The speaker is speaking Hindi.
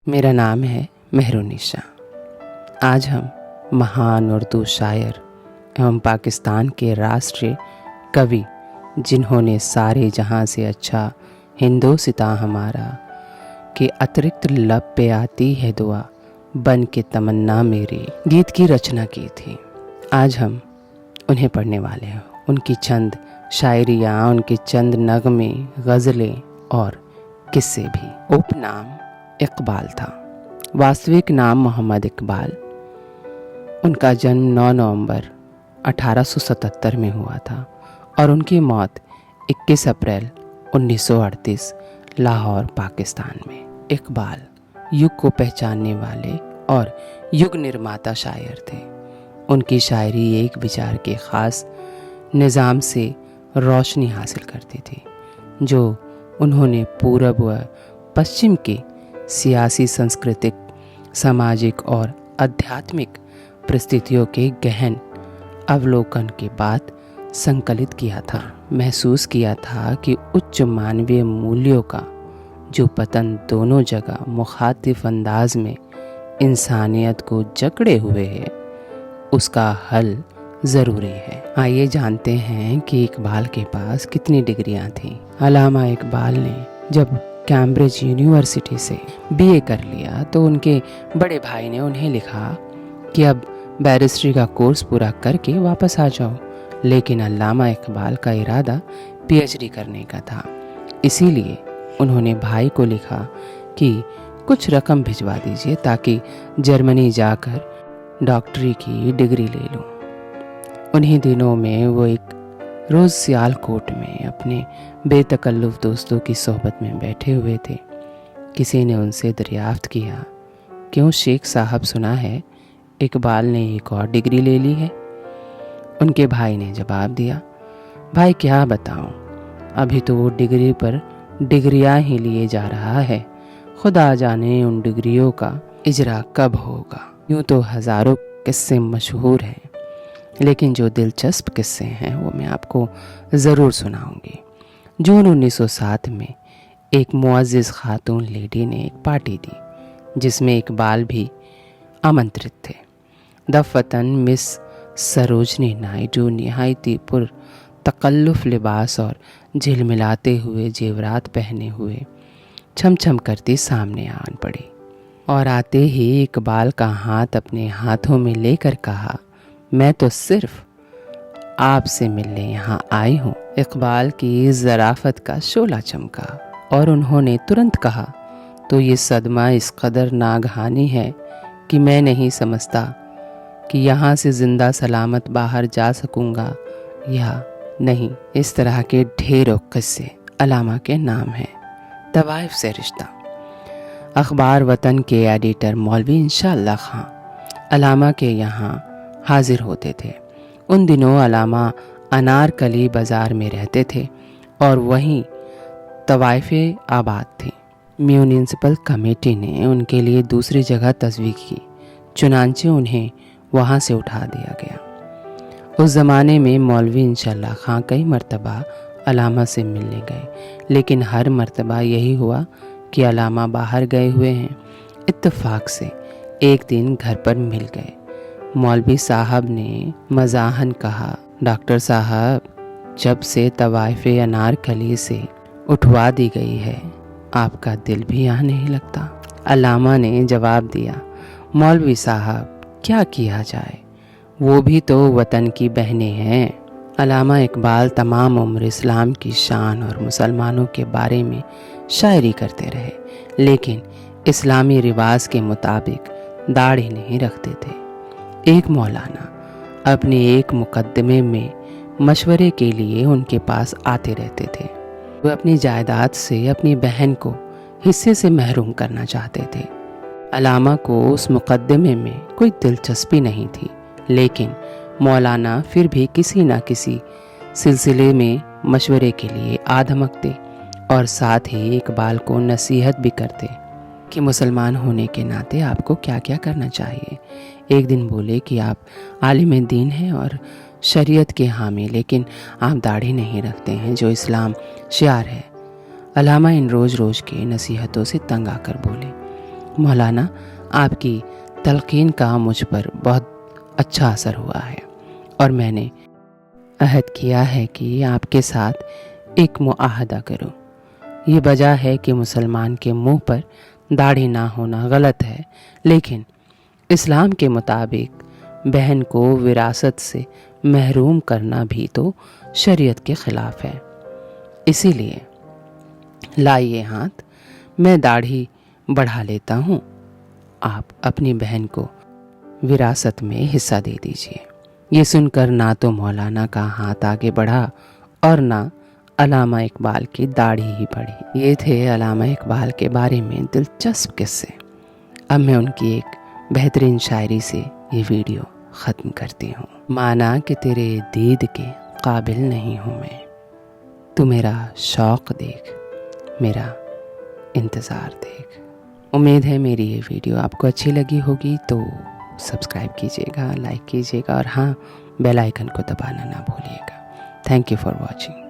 मेरा नाम है मेहरुन्निसा। आज हम महान उर्दू शायर एवं पाकिस्तान के राष्ट्रीय कवि, जिन्होंने सारे जहां से अच्छा हिंदोसिता हमारा के अतिरिक्त लब पे आती है दुआ बन के तमन्ना मेरी, गीत की रचना की थी। आज हम उन्हें पढ़ने वाले हैं। उनकी चंद शायरियाँ, उनके चंद नगमे, गज़लें और किस्से भी। उपनाम इकबाल था। वास्तविक नाम मोहम्मद इकबाल। उनका जन्म 9 नवंबर 1877 में हुआ था और उनकी मौत 21 अप्रैल 1938 लाहौर, पाकिस्तान में। इकबाल युग को पहचानने वाले और युग निर्माता शायर थे। उनकी शायरी एक विचार के ख़ास निज़ाम से रोशनी हासिल करती थी, जो उन्होंने पूरब व पश्चिम के सियासी, सांस्कृतिक, सामाजिक और आध्यात्मिक परिस्थितियों के गहन अवलोकन के बाद संकलित किया था। महसूस किया था कि उच्च मानवीय मूल्यों का जो पतन दोनों जगह मुखातिफ अंदाज में इंसानियत को जकड़े हुए है, उसका हल ज़रूरी है। आइए जानते हैं कि इकबाल के पास कितनी डिग्रियां थीं। अल्लामा इकबाल ने जब कैम्ब्रिज यूनिवर्सिटी से बीए कर लिया तो उनके बड़े भाई ने उन्हें लिखा कि अब बैरिस्ट्री का कोर्स पूरा करके वापस आ जाओ, लेकिन अल्लामा इकबाल का इरादा पीएचडी करने का था। इसीलिए उन्होंने भाई को लिखा कि कुछ रकम भिजवा दीजिए ताकि जर्मनी जाकर डॉक्टरी की डिग्री ले लूं। उन्हीं दिनों में वो एक रोज़ सियालकोट में अपने बेतकल्लुफ़ दोस्तों की सोहबत में बैठे हुए थे। किसी ने उनसे दरियाफ्त किया, क्यों शेख साहब, सुना है इकबाल ने एक और डिग्री ले ली है? उनके भाई ने जवाब दिया, भाई क्या बताऊं, अभी तो वो डिग्री पर डिग्रियां ही लिए जा रहा है। खुदा जाने उन डिग्रियों का इजरा कब होगा। यूँ तो हज़ारों किस्से मशहूर हैं, लेकिन जो दिलचस्प किस्से हैं वो मैं आपको ज़रूर सुनाऊंगी। जून 1907 में एक मुअज़्ज़िज़ खातून लेडी ने एक पार्टी दी, जिसमें इकबाल भी आमंत्रित थे। दफ़तन मिस सरोजनी नायडू निहायती पुर तकल्लुफ़ लिबास और झिलमिलाते हुए जेवरात पहने हुए छम छम करती सामने आन पड़ी और आते ही इकबाल का हाथ अपने हाथों में लेकर कहा, मैं तो सिर्फ आपसे मिलने यहाँ आई हूँ। इकबाल की ज़राफ़त का शोला चमका और उन्होंने तुरंत कहा, तो ये सदमा इस कदर नागहानी है कि मैं नहीं समझता कि यहाँ से ज़िंदा सलामत बाहर जा सकूँगा या नहीं। इस तरह के ढेरों किस्से अल्लामा के नाम हैं। तवाइफ से रिश्ता। अखबार वतन के एडिटर मौलवी इंशाअल्लाह खां अल्लामा के यहाँ हाजिर होते थे। उन दिनों अल्लामा अनारकली बाज़ार में रहते थे और वहीं तवाइफ़े आबाद थी। म्यूनिसिपल कमेटी ने उनके लिए दूसरी जगह तजवीज़ की, चुनांचे उन्हें वहाँ से उठा दिया गया। उस ज़माने में मौलवी इंशाअल्लाह खां कई मरतबा अल्लामा से मिलने गए, लेकिन हर मरतबा यही हुआ कि अल्लामा बाहर गए हुए हैं। इत्तेफाक से एक दिन घर पर मिल गए। मौलवी साहब ने मज़ाहन कहा, डॉक्टर साहब, जब से तवाइफ़े अनारकली से उठवा दी गई है, आपका दिल भी यहाँ नहीं लगता। अल्लामा ने जवाब दिया, मौलवी साहब, क्या किया जाए, वो भी तो वतन की बहनें हैं। अल्लामा इकबाल तमाम उम्र इस्लाम की शान और मुसलमानों के बारे में शायरी करते रहे, लेकिन इस्लामी रिवाज के मुताबिक दाढ़ी नहीं रखते थे। एक मौलाना अपने एक मुकदमे में मशवरे के लिए उनके पास आते रहते थे। वे अपनी जायदाद से अपनी बहन को हिस्से से महरूम करना चाहते थे। अल्लामा को उस मुकदमे में कोई दिलचस्पी नहीं थी, लेकिन मौलाना फिर भी किसी न किसी सिलसिले में मशवरे के लिए आ धमकते और साथ ही इकबाल को नसीहत भी करते कि मुसलमान होने के नाते आपको क्या क्या करना चाहिए। एक दिन बोले कि आप आलिम दीन हैं और शरीयत के हामी, लेकिन आप दाढ़ी नहीं रखते हैं जो इस्लाम शियार है। अल्लामा इन रोज़ रोज़ के नसीहतों से तंग आकर बोले, मौलाना, आपकी तलकीन का मुझ पर बहुत अच्छा असर हुआ है और मैंने अहद किया है कि आपके साथ एक मुआहदा करूं। ये वजह है कि मुसलमान के मुंह पर दाढ़ी ना होना गलत है, लेकिन इस्लाम के मुताबिक बहन को विरासत से महरूम करना भी तो शरीयत के ख़िलाफ़ है। इसीलिए लाइए हाथ, मैं दाढ़ी बढ़ा लेता हूँ, आप अपनी बहन को विरासत में हिस्सा दे दीजिए। ये सुनकर ना तो मौलाना का हाथ आगे बढ़ा और ना अलामा इकबाल की दाढ़ी ही बढ़ी। ये थे अलामा इकबाल के बारे में दिलचस्प किस्से। अब मैं उनकी एक बेहतरीन शायरी से ये वीडियो ख़त्म करती हूँ। माना कि तेरे दीद के काबिल नहीं हूँ मैं, तू मेरा शौक़ देख, मेरा इंतज़ार देख। उम्मीद है मेरी ये वीडियो आपको अच्छी लगी होगी, तो सब्सक्राइब कीजिएगा, लाइक कीजिएगा और हाँ, बेल आइकन को दबाना ना भूलिएगा। Thank you for watching.